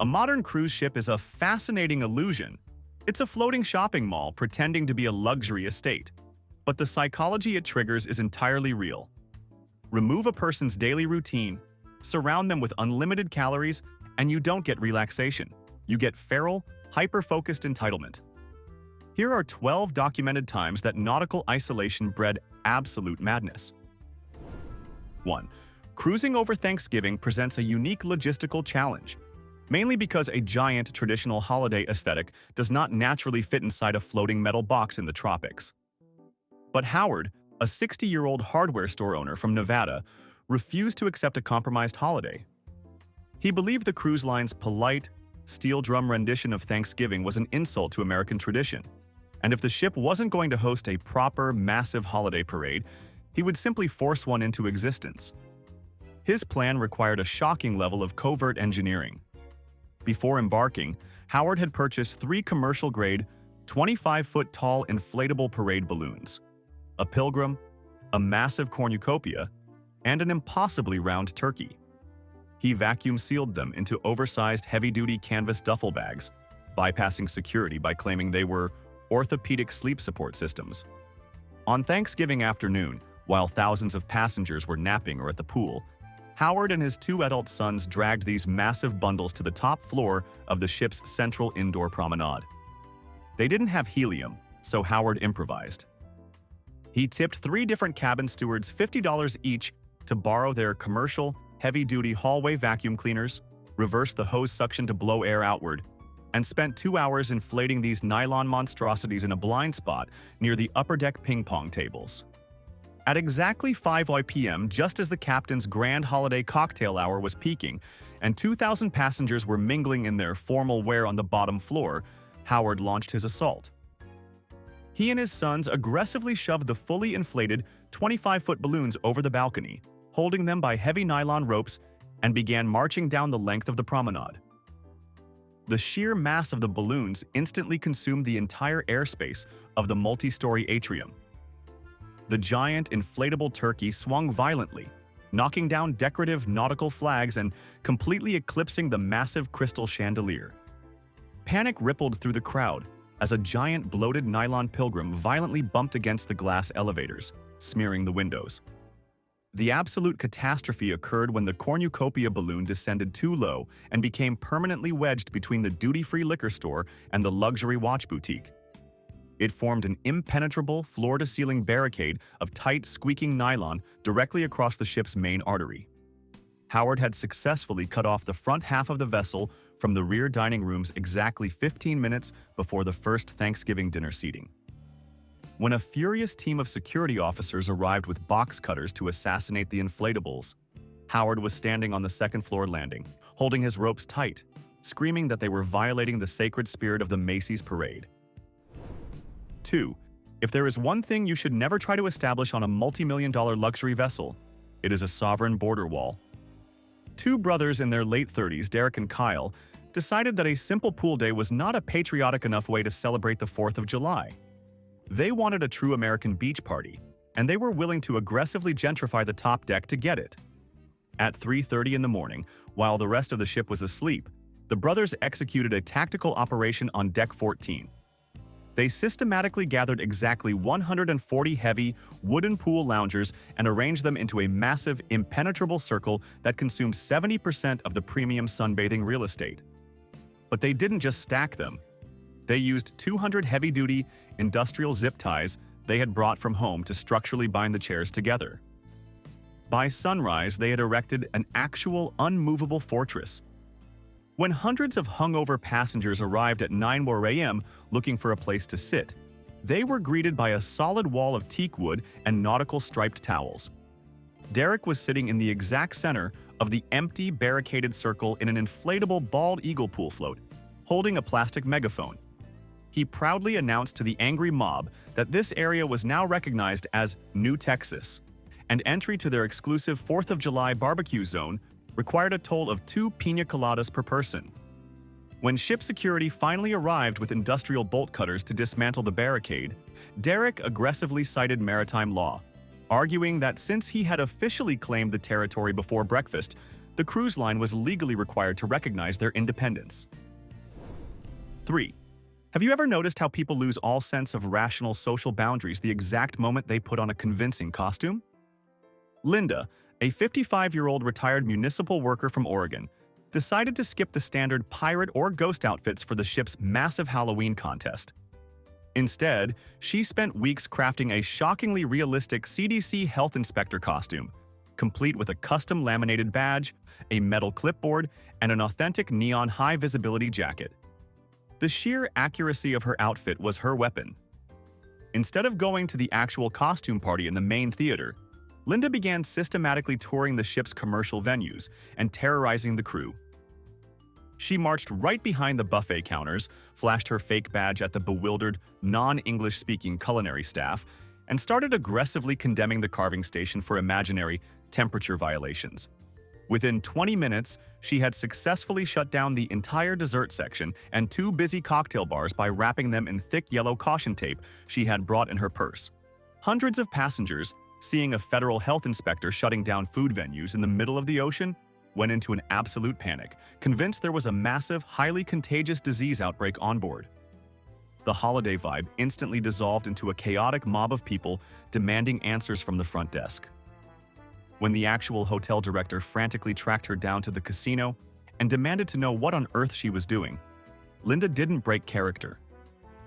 A modern cruise ship is a fascinating illusion. It's a floating shopping mall pretending to be a luxury estate. But the psychology it triggers is entirely real. Remove a person's daily routine, surround them with unlimited calories, and you don't get relaxation. You get feral, hyper-focused entitlement. Here are 12 documented times that nautical isolation bred absolute madness. 1. Cruising over Thanksgiving presents a unique logistical challenge, mainly because a giant traditional holiday aesthetic does not naturally fit inside a floating metal box in the tropics. But Howard, a 60-year-old hardware store owner from Nevada, refused to accept a compromised holiday. He believed the cruise line's polite, steel drum rendition of Thanksgiving was an insult to American tradition, and if the ship wasn't going to host a proper, massive holiday parade, he would simply force one into existence. His plan required a shocking level of covert engineering. Before embarking, Howard had purchased 3 commercial-grade, 25-foot-tall inflatable parade balloons, a pilgrim, a massive cornucopia, and an impossibly round turkey. He vacuum-sealed them into oversized heavy-duty canvas duffel bags, bypassing security by claiming they were orthopedic sleep support systems. On Thanksgiving afternoon, while thousands of passengers were napping or at the pool, Howard and his 2 adult sons dragged these massive bundles to the top floor of the ship's central indoor promenade. They didn't have helium, so Howard improvised. He tipped 3 different cabin stewards $50 each to borrow their commercial, heavy-duty hallway vacuum cleaners, reversed the hose suction to blow air outward, and spent 2 hours inflating these nylon monstrosities in a blind spot near the upper deck ping-pong tables. At exactly 5 p.m., just as the captain's grand holiday cocktail hour was peaking and 2,000 passengers were mingling in their formal wear on the bottom floor, Howard launched his assault. He and his sons aggressively shoved the fully inflated 25-foot balloons over the balcony, holding them by heavy nylon ropes, and began marching down the length of the promenade. The sheer mass of the balloons instantly consumed the entire airspace of the multi-story atrium. The giant inflatable turkey swung violently, knocking down decorative nautical flags and completely eclipsing the massive crystal chandelier. Panic rippled through the crowd as a giant bloated nylon pilgrim violently bumped against the glass elevators, smearing the windows. The absolute catastrophe occurred when the cornucopia balloon descended too low and became permanently wedged between the duty-free liquor store and the luxury watch boutique. It formed an impenetrable floor-to-ceiling barricade of tight, squeaking nylon directly across the ship's main artery. Howard had successfully cut off the front half of the vessel from the rear dining rooms exactly 15 minutes before the first Thanksgiving dinner seating. When a furious team of security officers arrived with box cutters to assassinate the inflatables, Howard was standing on the second-floor landing, holding his ropes tight, screaming that they were violating the sacred spirit of the Macy's parade. 2. If there is one thing you should never try to establish on a multi-million-dollar luxury vessel, it is a sovereign border wall. 2 brothers in their late 30s, Derek and Kyle, decided that a simple pool day was not a patriotic enough way to celebrate the 4th of July. They wanted a true American beach party, and they were willing to aggressively gentrify the top deck to get it. At 3:30 in the morning, while the rest of the ship was asleep, the brothers executed a tactical operation on Deck 14. They systematically gathered exactly 140 heavy, wooden pool loungers and arranged them into a massive, impenetrable circle that consumed 70% of the premium sunbathing real estate. But they didn't just stack them. They used 200 heavy-duty, industrial zip ties they had brought from home to structurally bind the chairs together. By sunrise, they had erected an actual, unmovable fortress. When hundreds of hungover passengers arrived at 9 a.m. looking for a place to sit, they were greeted by a solid wall of teak wood and nautical striped towels. Derek was sitting in the exact center of the empty, barricaded circle in an inflatable bald eagle pool float, holding a plastic megaphone. He proudly announced to the angry mob that this area was now recognized as New Texas, and entry to their exclusive 4th of July barbecue zone required a toll of 2 piña coladas per person. When ship security finally arrived with industrial bolt cutters to dismantle the barricade, Derek aggressively cited maritime law, arguing that since he had officially claimed the territory before breakfast, The cruise line was legally required to recognize their independence. 3. Have you ever noticed how people lose all sense of rational social boundaries the exact moment they put on a convincing costume? Linda, a 55-year-old retired municipal worker from Oregon, decided to skip the standard pirate or ghost outfits for the ship's massive Halloween contest. Instead, she spent weeks crafting a shockingly realistic CDC health inspector costume, complete with a custom laminated badge, a metal clipboard, and an authentic neon high-visibility jacket. The sheer accuracy of her outfit was her weapon. Instead of going to the actual costume party in the main theater, Linda began systematically touring the ship's commercial venues and terrorizing the crew. She marched right behind the buffet counters, flashed her fake badge at the bewildered, non-English-speaking culinary staff, and started aggressively condemning the carving station for imaginary temperature violations. Within 20 minutes, she had successfully shut down the entire dessert section and 2 busy cocktail bars by wrapping them in thick yellow caution tape she had brought in her purse. Hundreds of passengers, seeing a federal health inspector shutting down food venues in the middle of the ocean, went into an absolute panic, convinced there was a massive, highly contagious disease outbreak on board. The holiday vibe instantly dissolved into a chaotic mob of people demanding answers from the front desk. When the actual hotel director frantically tracked her down to the casino and demanded to know what on earth she was doing, Linda didn't break character.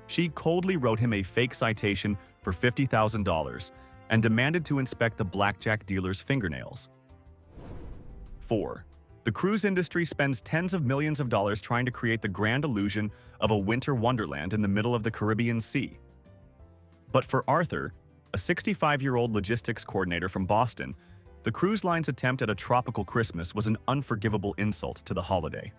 She coldly wrote him a fake citation for $50,000 and demanded to inspect the blackjack dealer's fingernails. 4. The cruise industry spends tens of millions of dollars trying to create the grand illusion of a winter wonderland in the middle of the Caribbean Sea. But for Arthur, a 65-year-old logistics coordinator from Boston, the cruise line's attempt at a tropical Christmas was an unforgivable insult to the holiday.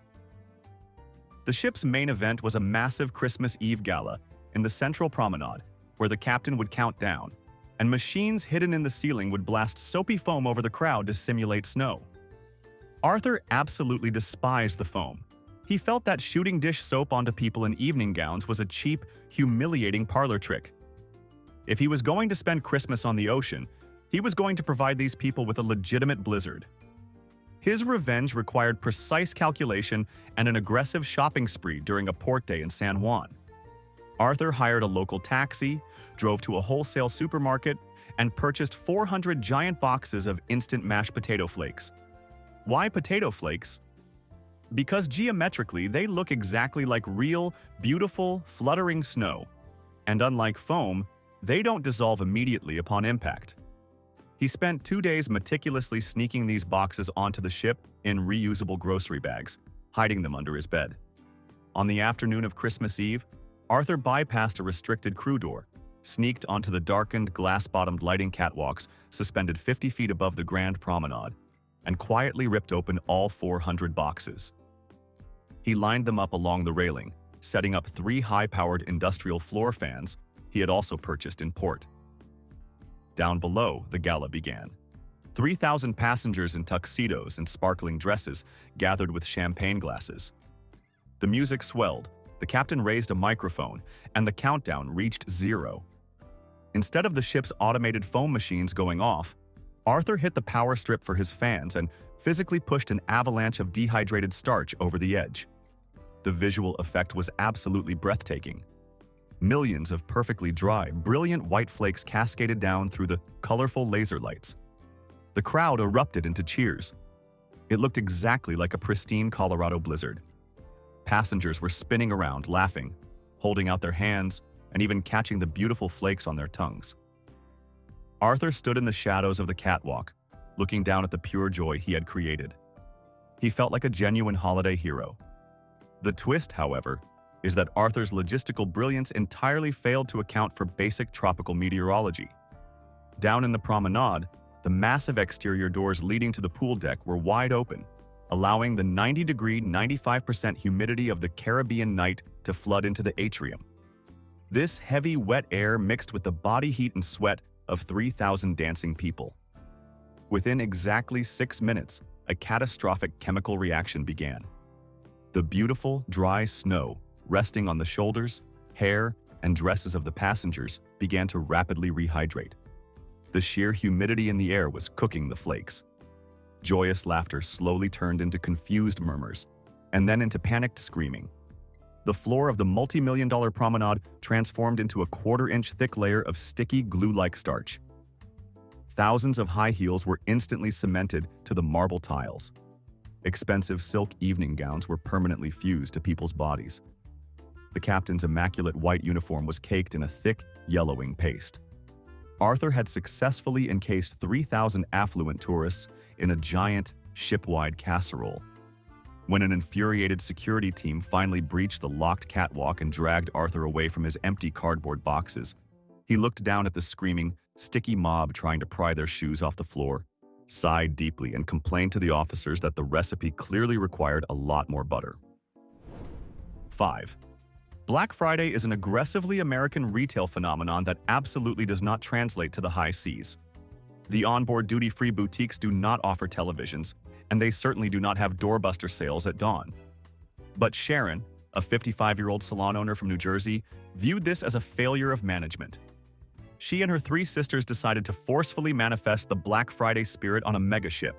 The ship's main event was a massive Christmas Eve gala in the central promenade, where the captain would count down, and machines hidden in the ceiling would blast soapy foam over the crowd to simulate snow. Arthur absolutely despised the foam. He felt that shooting dish soap onto people in evening gowns was a cheap, humiliating parlor trick. If he was going to spend Christmas on the ocean, he was going to provide these people with a legitimate blizzard. His revenge required precise calculation and an aggressive shopping spree during a port day in San Juan. Arthur hired a local taxi, drove to a wholesale supermarket, and purchased 400 giant boxes of instant mashed potato flakes. Why potato flakes? Because geometrically they look exactly like real, beautiful, fluttering snow, and unlike foam, they don't dissolve immediately upon impact. He spent 2 days meticulously sneaking these boxes onto the ship in reusable grocery bags, hiding them under his bed. On the afternoon of Christmas Eve, Arthur bypassed a restricted crew door, sneaked onto the darkened, glass-bottomed lighting catwalks suspended 50 feet above the Grand Promenade, and quietly ripped open all 400 boxes. He lined them up along the railing, setting up 3 high-powered industrial floor fans he had also purchased in port. Down below, the gala began. 3,000 passengers in tuxedos and sparkling dresses gathered with champagne glasses. The music swelled, the captain raised a microphone, and the countdown reached 0. Instead of the ship's automated foam machines going off, Arthur hit the power strip for his fans and physically pushed an avalanche of dehydrated starch over the edge. The visual effect was absolutely breathtaking. Millions of perfectly dry, brilliant white flakes cascaded down through the colorful laser lights. The crowd erupted into cheers. It looked exactly like a pristine Colorado blizzard. Passengers were spinning around, laughing, holding out their hands, and even catching the beautiful flakes on their tongues. Arthur stood in the shadows of the catwalk, looking down at the pure joy he had created. He felt like a genuine holiday hero. The twist, however, is that Arthur's logistical brilliance entirely failed to account for basic tropical meteorology. Down in the promenade, the massive exterior doors leading to the pool deck were wide open, allowing the 90-degree, 95% humidity of the Caribbean night to flood into the atrium. This heavy, wet air mixed with the body heat and sweat of 3,000 dancing people. Within exactly 6 minutes, a catastrophic chemical reaction began. The beautiful, dry snow resting on the shoulders, hair, and dresses of the passengers began to rapidly rehydrate. The sheer humidity in the air was cooking the flakes. Joyous laughter slowly turned into confused murmurs, and then into panicked screaming. The floor of the multi-million-dollar promenade transformed into a quarter-inch thick layer of sticky glue-like starch. Thousands of high heels were instantly cemented to the marble tiles. Expensive silk evening gowns were permanently fused to people's bodies. The captain's immaculate white uniform was caked in a thick, yellowing paste. Arthur had successfully encased 3,000 affluent tourists in a giant, ship-wide casserole. When an infuriated security team finally breached the locked catwalk and dragged Arthur away from his empty cardboard boxes, he looked down at the screaming, sticky mob trying to pry their shoes off the floor, sighed deeply, and complained to the officers that the recipe clearly required a lot more butter. 5. Black Friday is an aggressively American retail phenomenon that absolutely does not translate to the high seas. The onboard duty-free boutiques do not offer televisions, and they certainly do not have doorbuster sales at dawn. But Sharon, a 55-year-old salon owner from New Jersey, viewed this as a failure of management. She and her 3 sisters decided to forcefully manifest the Black Friday spirit on a megaship.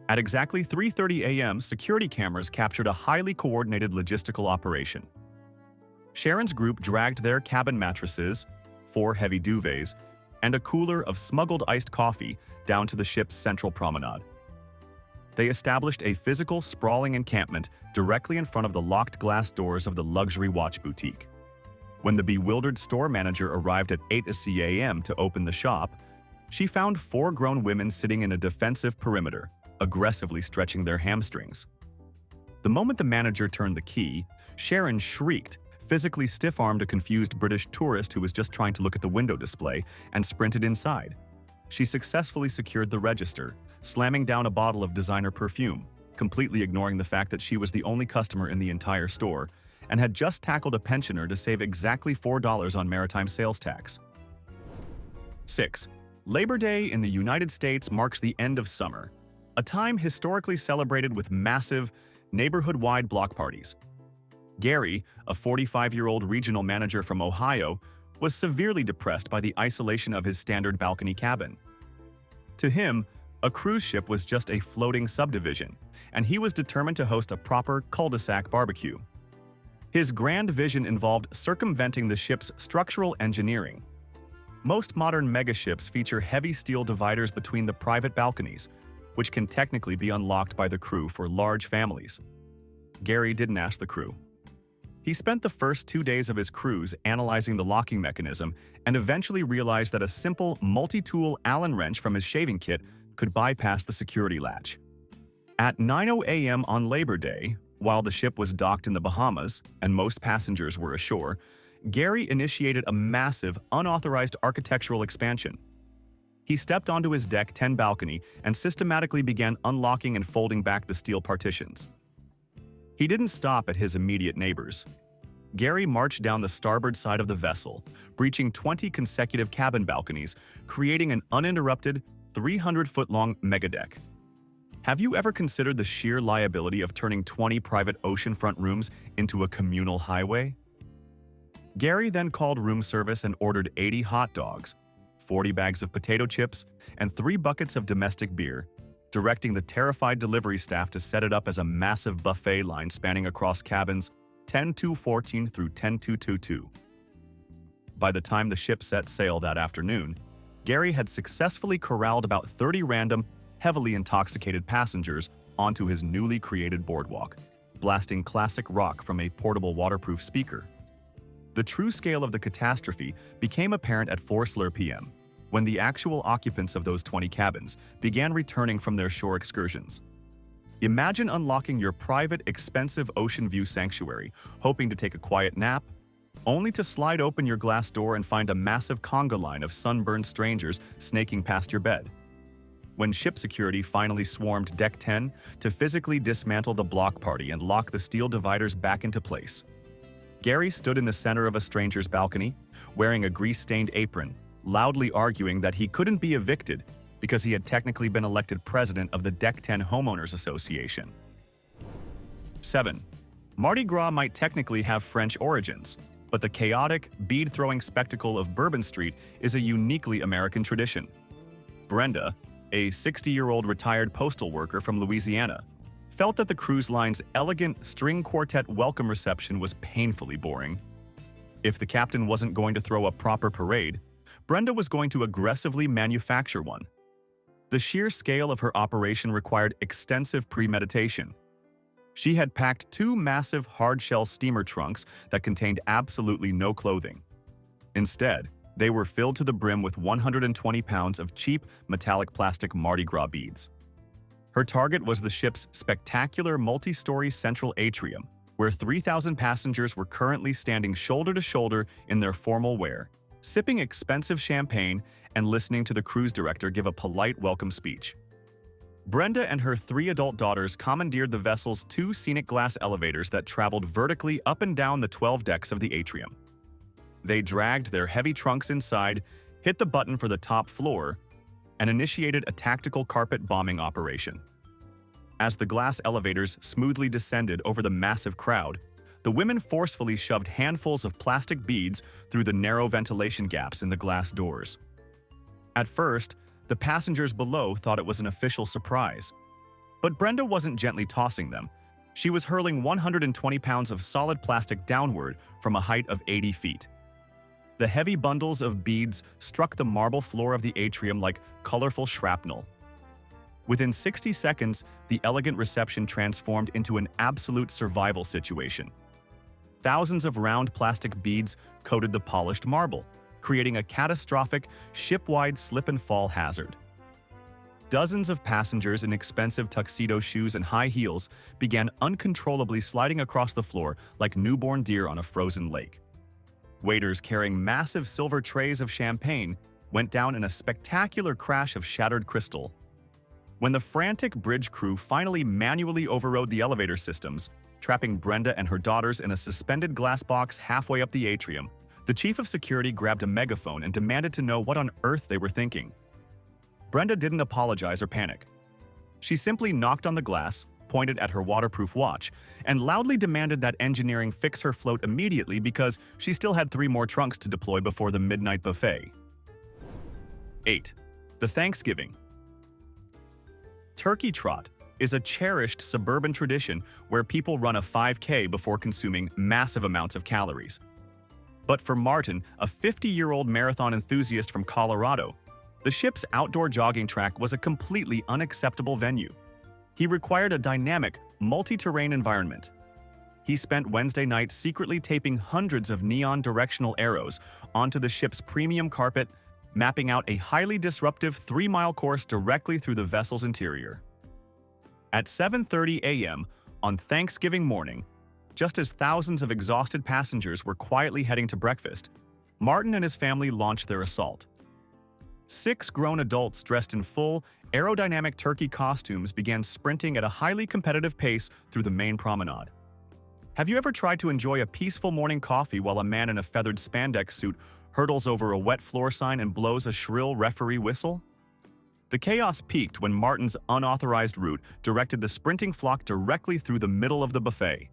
At exactly 3:30 a.m., security cameras captured a highly coordinated logistical operation. Sharon's group dragged their cabin mattresses, 4 heavy duvets, and a cooler of smuggled iced coffee down to the ship's central promenade. They established a physical, sprawling encampment directly in front of the locked glass doors of the luxury watch boutique. When the bewildered store manager arrived at 8 a.m. to open the shop, she found 4 grown women sitting in a defensive perimeter, aggressively stretching their hamstrings. The moment the manager turned the key, Sharon shrieked, physically stiff-armed a confused British tourist who was just trying to look at the window display, and sprinted inside. She successfully secured the register, slamming down a bottle of designer perfume, completely ignoring the fact that she was the only customer in the entire store, and had just tackled a pensioner to save exactly $4 on maritime sales tax. 6. Labor Day in the United States marks the end of summer, a time historically celebrated with massive, neighborhood-wide block parties. Gary, a 45-year-old regional manager from Ohio, was severely depressed by the isolation of his standard balcony cabin. To him, a cruise ship was just a floating subdivision, and he was determined to host a proper cul-de-sac barbecue. His grand vision involved circumventing the ship's structural engineering. Most modern megaships feature heavy steel dividers between the private balconies, which can technically be unlocked by the crew for large families. Gary didn't ask the crew. He spent the first 2 days of his cruise analyzing the locking mechanism and eventually realized that a simple multi-tool Allen wrench from his shaving kit could bypass the security latch. At 9:00 a.m. on Labor Day, while the ship was docked in the Bahamas and most passengers were ashore, Gary initiated a massive, unauthorized architectural expansion. He stepped onto his deck 10 balcony and systematically began unlocking and folding back the steel partitions. He didn't stop at his immediate neighbors. Gary marched down the starboard side of the vessel, breaching 20 consecutive cabin balconies, creating an uninterrupted, 300-foot-long megadeck. Have you ever considered the sheer liability of turning 20 private oceanfront rooms into a communal highway? Gary then called room service and ordered 80 hot dogs, 40 bags of potato chips, and 3 buckets of domestic beer, directing the terrified delivery staff to set it up as a massive buffet line spanning across cabins 10-214 through 10-222. By the time the ship set sail that afternoon, Gary had successfully corralled about 30 random, heavily intoxicated passengers onto his newly created boardwalk, blasting classic rock from a portable waterproof speaker. The true scale of the catastrophe became apparent at 4:00 p.m., when the actual occupants of those 20 cabins began returning from their shore excursions. Imagine unlocking your private, expensive ocean view sanctuary, hoping to take a quiet nap, only to slide open your glass door and find a massive conga line of sunburned strangers snaking past your bed. When ship security finally swarmed Deck 10 to physically dismantle the block party and lock the steel dividers back into place, Gary stood in the center of a stranger's balcony, wearing a grease-stained apron, loudly arguing that he couldn't be evicted because he had technically been elected president of the Deck 10 Homeowners Association. 7. Mardi Gras might technically have French origins, but the chaotic, bead-throwing spectacle of Bourbon Street is a uniquely American tradition. Brenda, a 60-year-old retired postal worker from Louisiana, felt that the cruise line's elegant string quartet welcome reception was painfully boring. If the captain wasn't going to throw a proper parade, Brenda was going to aggressively manufacture one. The sheer scale of her operation required extensive premeditation. She had packed 2 massive hard-shell steamer trunks that contained absolutely no clothing. Instead, they were filled to the brim with 120 pounds of cheap metallic plastic Mardi Gras beads. Her target was the ship's spectacular multi-story central atrium, where 3,000 passengers were currently standing shoulder to shoulder in their formal wear, sipping expensive champagne and listening to the cruise director give a polite welcome speech. Brenda and her 3 adult daughters commandeered the vessel's 2 scenic glass elevators that traveled vertically up and down the 12 decks of the atrium. They dragged their heavy trunks inside, hit the button for the top floor, and initiated a tactical carpet bombing operation. As the glass elevators smoothly descended over the massive crowd, the women forcefully shoved handfuls of plastic beads through the narrow ventilation gaps in the glass doors. At first, the passengers below thought it was an official surprise. But Brenda wasn't gently tossing them. She was hurling 120 pounds of solid plastic downward from a height of 80 feet. The heavy bundles of beads struck the marble floor of the atrium like colorful shrapnel. Within 60 seconds, the elegant reception transformed into an absolute survival situation. Thousands of round plastic beads coated the polished marble, creating a catastrophic, ship-wide slip-and-fall hazard. Dozens of passengers in expensive tuxedo shoes and high heels began uncontrollably sliding across the floor like newborn deer on a frozen lake. Waiters carrying massive silver trays of champagne went down in a spectacular crash of shattered crystal. When the frantic bridge crew finally manually overrode the elevator systems, trapping Brenda and her daughters in a suspended glass box halfway up the atrium, the chief of security grabbed a megaphone and demanded to know what on earth they were thinking. Brenda didn't apologize or panic. She simply knocked on the glass, pointed at her waterproof watch, and loudly demanded that engineering fix her float immediately because she still had 3 more trunks to deploy before the midnight buffet. 8. The Thanksgiving. Turkey trot is a cherished suburban tradition where people run a 5K before consuming massive amounts of calories. But for Martin, a 50-year-old marathon enthusiast from Colorado, the ship's outdoor jogging track was a completely unacceptable venue. He required a dynamic, multi-terrain environment. He spent Wednesday night secretly taping hundreds of neon directional arrows onto the ship's premium carpet, mapping out a highly disruptive 3-mile course directly through the vessel's interior. At 7:30 a.m. on Thanksgiving morning, just as thousands of exhausted passengers were quietly heading to breakfast, Martin and his family launched their assault. 6 grown adults dressed in full, aerodynamic turkey costumes began sprinting at a highly competitive pace through the main promenade. Have you ever tried to enjoy a peaceful morning coffee while a man in a feathered spandex suit hurdles over a wet floor sign and blows a shrill referee whistle? The chaos peaked when Martin's unauthorized route directed the sprinting flock directly through the middle of the buffet.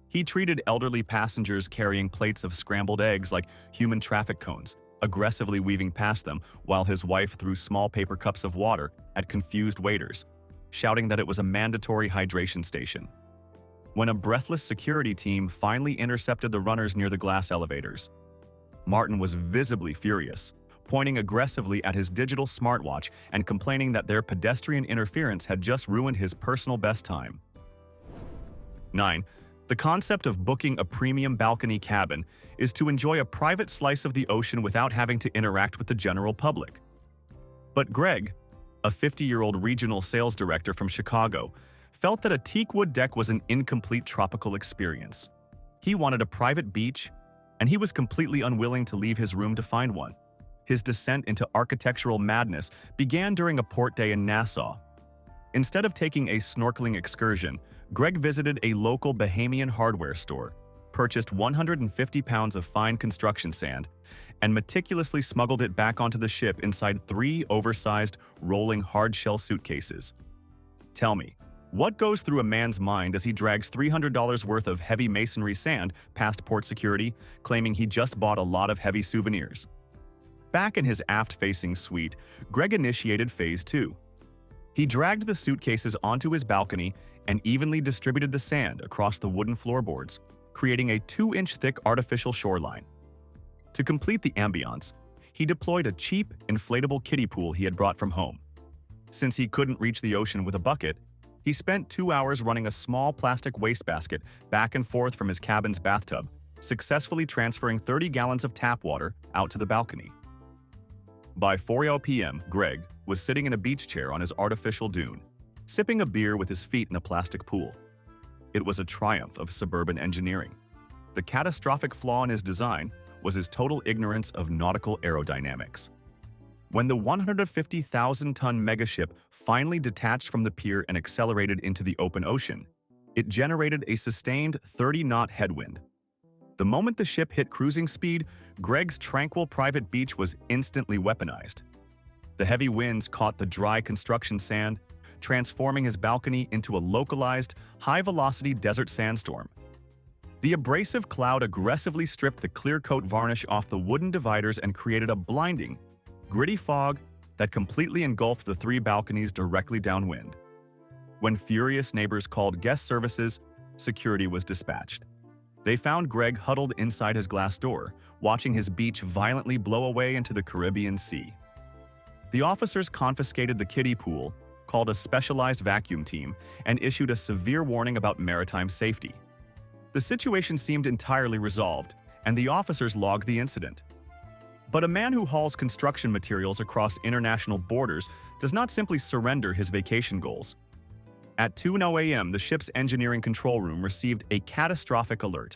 He treated elderly passengers carrying plates of scrambled eggs like human traffic cones, aggressively weaving past them while his wife threw small paper cups of water at confused waiters, shouting that it was a mandatory hydration station. When a breathless security team finally intercepted the runners near the glass elevators, Martin was visibly furious, pointing aggressively at his digital smartwatch and complaining that their pedestrian interference had just ruined his personal best time. 9. The concept of booking a premium balcony cabin is to enjoy a private slice of the ocean without having to interact with the general public. But Greg, a 50-year-old regional sales director from Chicago, felt that a teakwood deck was an incomplete tropical experience. He wanted a private beach, and he was completely unwilling to leave his room to find one. His descent into architectural madness began during a port day in Nassau. Instead of taking a snorkeling excursion, Greg visited a local Bahamian hardware store, purchased 150 pounds of fine construction sand, and meticulously smuggled it back onto the ship inside 3 oversized, rolling hard-shell suitcases. Tell me, what goes through a man's mind as he drags $300 worth of heavy masonry sand past port security, claiming he just bought a lot of heavy souvenirs? Back in his aft-facing suite, Greg initiated Phase 2. He dragged the suitcases onto his balcony and evenly distributed the sand across the wooden floorboards, creating a 2-inch-thick artificial shoreline. To complete the ambiance, he deployed a cheap, inflatable kiddie pool he had brought from home. Since he couldn't reach the ocean with a bucket, he spent 2 hours running a small plastic wastebasket back and forth from his cabin's bathtub, successfully transferring 30 gallons of tap water out to the balcony. By 4 p.m., Greg was sitting in a beach chair on his artificial dune, sipping a beer with his feet in a plastic pool. It was a triumph of suburban engineering. The catastrophic flaw in his design was his total ignorance of nautical aerodynamics. When the 150,000-ton megaship finally detached from the pier and accelerated into the open ocean, it generated a sustained 30-knot headwind. The moment the ship hit cruising speed, Greg's tranquil private beach was instantly weaponized. The heavy winds caught the dry construction sand, transforming his balcony into a localized, high-velocity desert sandstorm. The abrasive cloud aggressively stripped the clear-coat varnish off the wooden dividers and created a blinding, gritty fog that completely engulfed the 3 balconies directly downwind. When furious neighbors called guest services, security was dispatched. They found Greg huddled inside his glass door, watching his beach violently blow away into the Caribbean Sea. The officers confiscated the kiddie pool, called a specialized vacuum team, and issued a severe warning about maritime safety. The situation seemed entirely resolved, and the officers logged the incident. But a man who hauls construction materials across international borders does not simply surrender his vacation goals. At 2:00 a.m., the ship's engineering control room received a catastrophic alert.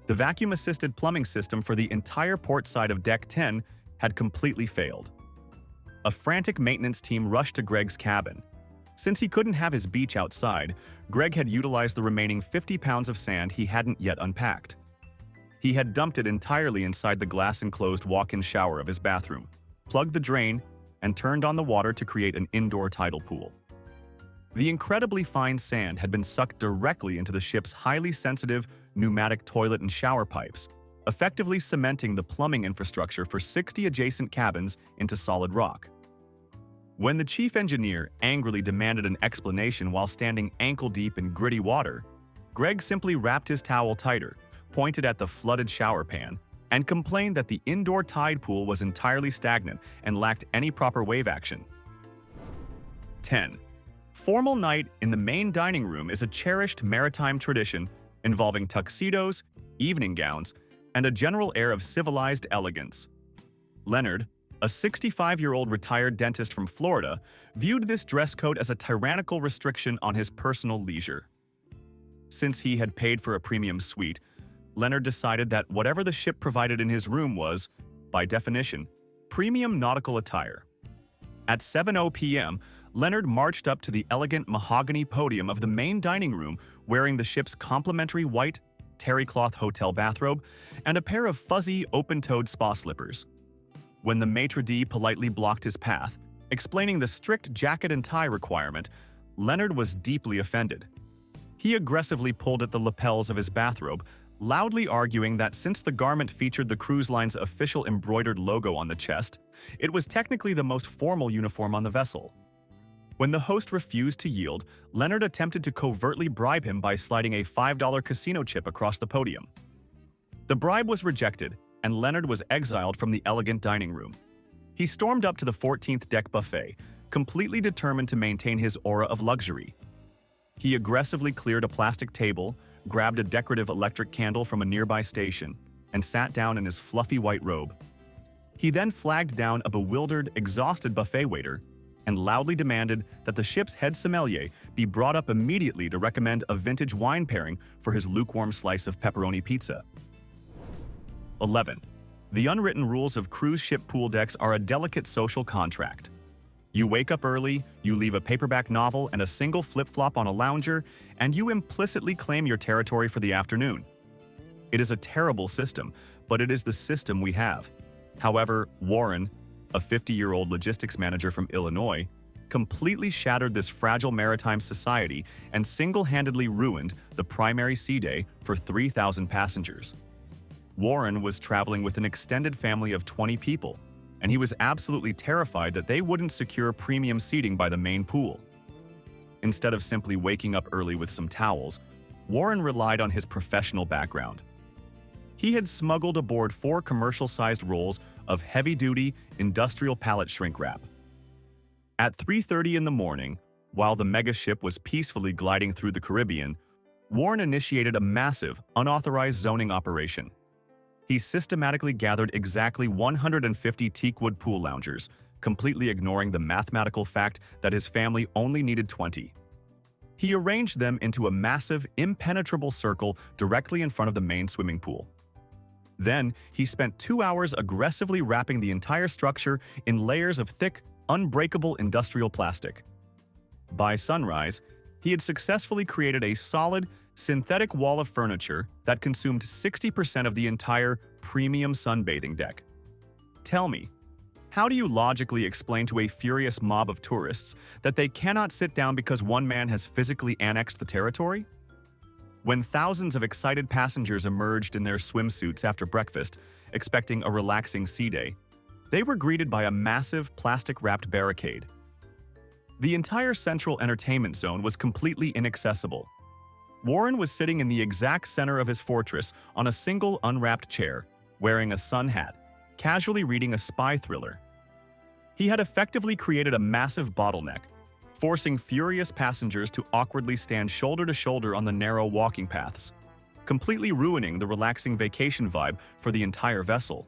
The vacuum-assisted plumbing system for the entire port side of Deck 10 had completely failed. A frantic maintenance team rushed to Greg's cabin. Since he couldn't have his beach outside, Greg had utilized the remaining 50 pounds of sand he hadn't yet unpacked. He had dumped it entirely inside the glass-enclosed walk-in shower of his bathroom, plugged the drain, and turned on the water to create an indoor tidal pool. The incredibly fine sand had been sucked directly into the ship's highly sensitive pneumatic toilet and shower pipes, effectively cementing the plumbing infrastructure for 60 adjacent cabins into solid rock. When the chief engineer angrily demanded an explanation while standing ankle-deep in gritty water, Greg simply wrapped his towel tighter, pointed at the flooded shower pan, and complained that the indoor tide pool was entirely stagnant and lacked any proper wave action. 10. Formal night in the main dining room is a cherished maritime tradition involving tuxedos, evening gowns, and a general air of civilized elegance. Leonard, a 65-year-old retired dentist from Florida, viewed this dress code as a tyrannical restriction on his personal leisure. Since he had paid for a premium suite, Leonard decided that whatever the ship provided in his room was, by definition, premium nautical attire. At 7:00 p.m., Leonard marched up to the elegant mahogany podium of the main dining room wearing the ship's complimentary white, terry-cloth hotel bathrobe and a pair of fuzzy, open-toed spa slippers. When the maitre d' politely blocked his path, explaining the strict jacket and tie requirement, Leonard was deeply offended. He aggressively pulled at the lapels of his bathrobe, loudly arguing that since the garment featured the cruise line's official embroidered logo on the chest, it was technically the most formal uniform on the vessel. When the host refused to yield, Leonard attempted to covertly bribe him by sliding a $5 casino chip across the podium. The bribe was rejected, and Leonard was exiled from the elegant dining room. He stormed up to the 14th deck buffet, completely determined to maintain his aura of luxury. He aggressively cleared a plastic table, grabbed a decorative electric candle from a nearby station, and sat down in his fluffy white robe. He then flagged down a bewildered, exhausted buffet waiter and loudly demanded that the ship's head sommelier be brought up immediately to recommend a vintage wine pairing for his lukewarm slice of pepperoni pizza. 11. The unwritten rules of cruise ship pool decks are a delicate social contract. You wake up early, you leave a paperback novel and a single flip-flop on a lounger, and you implicitly claim your territory for the afternoon. It is a terrible system, but it is the system we have. However, Warren, a 50-year-old logistics manager from Illinois, completely shattered this fragile maritime society and single-handedly ruined the primary sea day for 3,000 passengers. Warren was traveling with an extended family of 20 people, and he was absolutely terrified that they wouldn't secure premium seating by the main pool. Instead of simply waking up early with some towels, Warren relied on his professional background. He had smuggled aboard 4 commercial-sized rolls of heavy-duty industrial pallet shrink wrap. At 3:30 in the morning, while the megaship was peacefully gliding through the Caribbean, Warren initiated a massive, unauthorized zoning operation. He systematically gathered exactly 150 teakwood pool loungers, completely ignoring the mathematical fact that his family only needed 20. He arranged them into a massive, impenetrable circle directly in front of the main swimming pool. Then, he spent 2 hours aggressively wrapping the entire structure in layers of thick, unbreakable industrial plastic. By sunrise, he had successfully created a solid, synthetic wall of furniture that consumed 60% of the entire premium sunbathing deck. Tell me, how do you logically explain to a furious mob of tourists that they cannot sit down because one man has physically annexed the territory? When thousands of excited passengers emerged in their swimsuits after breakfast, expecting a relaxing sea day, they were greeted by a massive plastic-wrapped barricade. The entire central entertainment zone was completely inaccessible. Warren was sitting in the exact center of his fortress on a single unwrapped chair, wearing a sun hat, casually reading a spy thriller. He had effectively created a massive bottleneck, forcing furious passengers to awkwardly stand shoulder to shoulder on the narrow walking paths, completely ruining the relaxing vacation vibe for the entire vessel.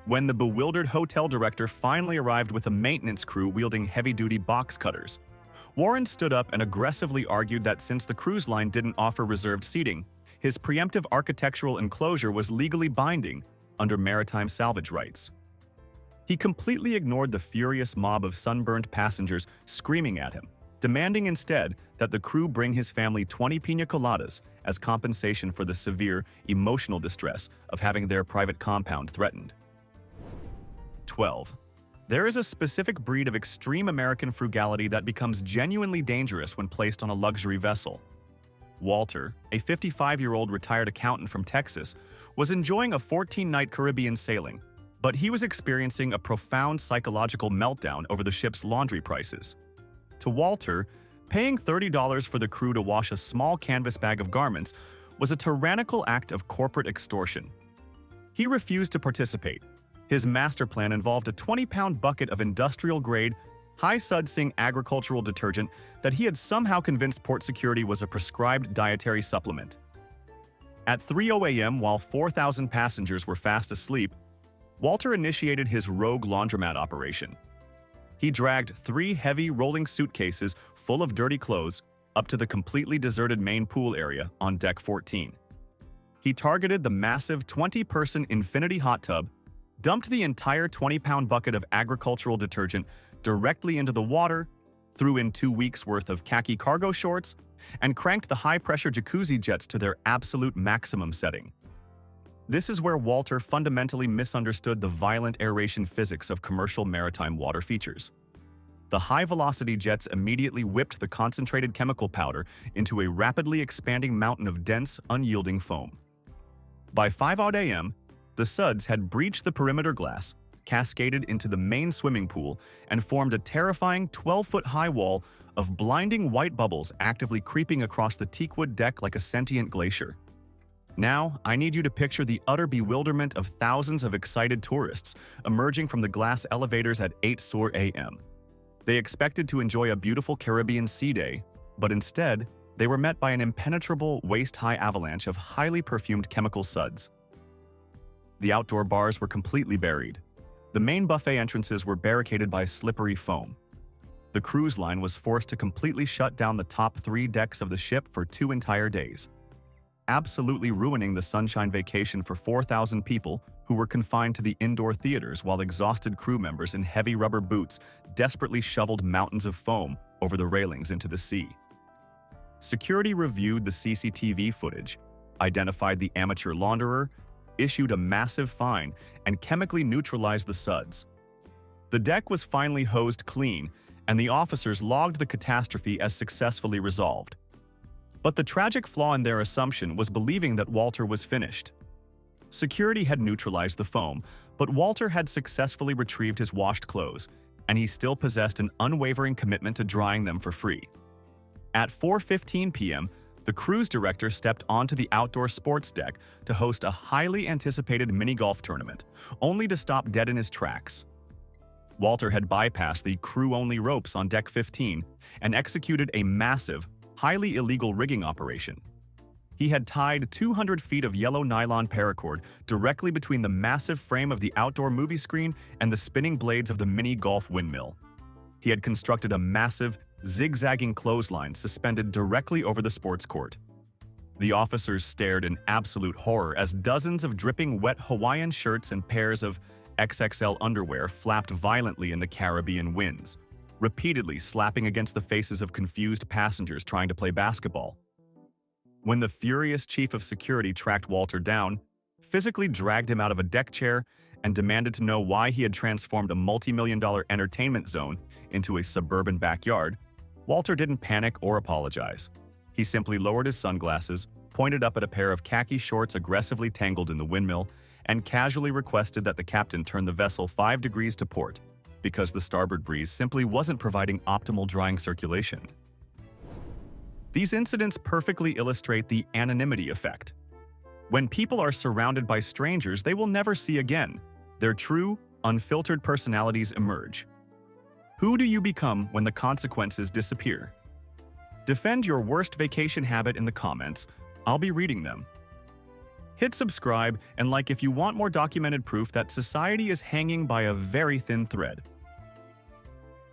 When the bewildered hotel director finally arrived with a maintenance crew wielding heavy-duty box cutters, Warren stood up and aggressively argued that since the cruise line didn't offer reserved seating, his preemptive architectural enclosure was legally binding under maritime salvage rights. He completely ignored the furious mob of sunburned passengers screaming at him, demanding instead that the crew bring his family 20 piña coladas as compensation for the severe emotional distress of having their private compound threatened. 12. There is a specific breed of extreme American frugality that becomes genuinely dangerous when placed on a luxury vessel. Walter, a 55-year-old retired accountant from Texas, was enjoying a 14-night Caribbean sailing, but he was experiencing a profound psychological meltdown over the ship's laundry prices. To Walter, paying $30 for the crew to wash a small canvas bag of garments was a tyrannical act of corporate extortion. He refused to participate. His master plan involved a 20-pound bucket of industrial-grade, high-sudsing agricultural detergent that he had somehow convinced port security was a prescribed dietary supplement. At 3:00 a.m., while 4,000 passengers were fast asleep, Walter initiated his rogue laundromat operation. He dragged 3 heavy rolling suitcases full of dirty clothes up to the completely deserted main pool area on deck 14. He targeted the massive 20-person infinity hot tub, dumped the entire 20-pound bucket of agricultural detergent directly into the water, threw in 2 weeks' worth of khaki cargo shorts, and cranked the high-pressure jacuzzi jets to their absolute maximum setting. This is where Walter fundamentally misunderstood the violent aeration physics of commercial maritime water features. The high-velocity jets immediately whipped the concentrated chemical powder into a rapidly expanding mountain of dense, unyielding foam. By 5:00 a.m., the suds had breached the perimeter glass, cascaded into the main swimming pool, and formed a terrifying 12-foot-high wall of blinding white bubbles actively creeping across the teakwood deck like a sentient glacier. Now, I need you to picture the utter bewilderment of thousands of excited tourists emerging from the glass elevators at 8:00 a.m. They expected to enjoy a beautiful Caribbean sea day, but instead, they were met by an impenetrable, waist-high avalanche of highly perfumed chemical suds. The outdoor bars were completely buried. The main buffet entrances were barricaded by slippery foam. The cruise line was forced to completely shut down the top 3 decks of the ship for 2 entire days, absolutely ruining the sunshine vacation for 4,000 people who were confined to the indoor theaters while exhausted crew members in heavy rubber boots desperately shoveled mountains of foam over the railings into the sea. Security reviewed the CCTV footage, identified the amateur launderer, issued a massive fine, and chemically neutralized the suds. The deck was finally hosed clean, and the officers logged the catastrophe as successfully resolved. But the tragic flaw in their assumption was believing that Walter was finished. Security had neutralized the foam, but Walter had successfully retrieved his washed clothes, and he still possessed an unwavering commitment to drying them for free. At 4:15 p.m., the cruise director stepped onto the outdoor sports deck to host a highly anticipated mini-golf tournament, only to stop dead in his tracks. Walter had bypassed the crew-only ropes on deck 15 and executed a massive, highly illegal rigging operation. He had tied 200 feet of yellow nylon paracord directly between the massive frame of the outdoor movie screen and the spinning blades of the mini-golf windmill. He had constructed a massive, zigzagging clothesline suspended directly over the sports court. The officers stared in absolute horror as dozens of dripping wet Hawaiian shirts and pairs of XXL underwear flapped violently in the Caribbean winds, repeatedly slapping against the faces of confused passengers trying to play basketball. When the furious chief of security tracked Walter down, physically dragged him out of a deck chair, and demanded to know why he had transformed a multi-million-dollar entertainment zone into a suburban backyard, Walter didn't panic or apologize. He simply lowered his sunglasses, pointed up at a pair of khaki shorts aggressively tangled in the windmill, and casually requested that the captain turn the vessel 5 degrees to port, because the starboard breeze simply wasn't providing optimal drying circulation. These incidents perfectly illustrate the anonymity effect. When people are surrounded by strangers they will never see again, their true, unfiltered personalities emerge. Who do you become when the consequences disappear? Defend your worst vacation habit in the comments. I'll be reading them. Hit subscribe and like if you want more documented proof that society is hanging by a very thin thread.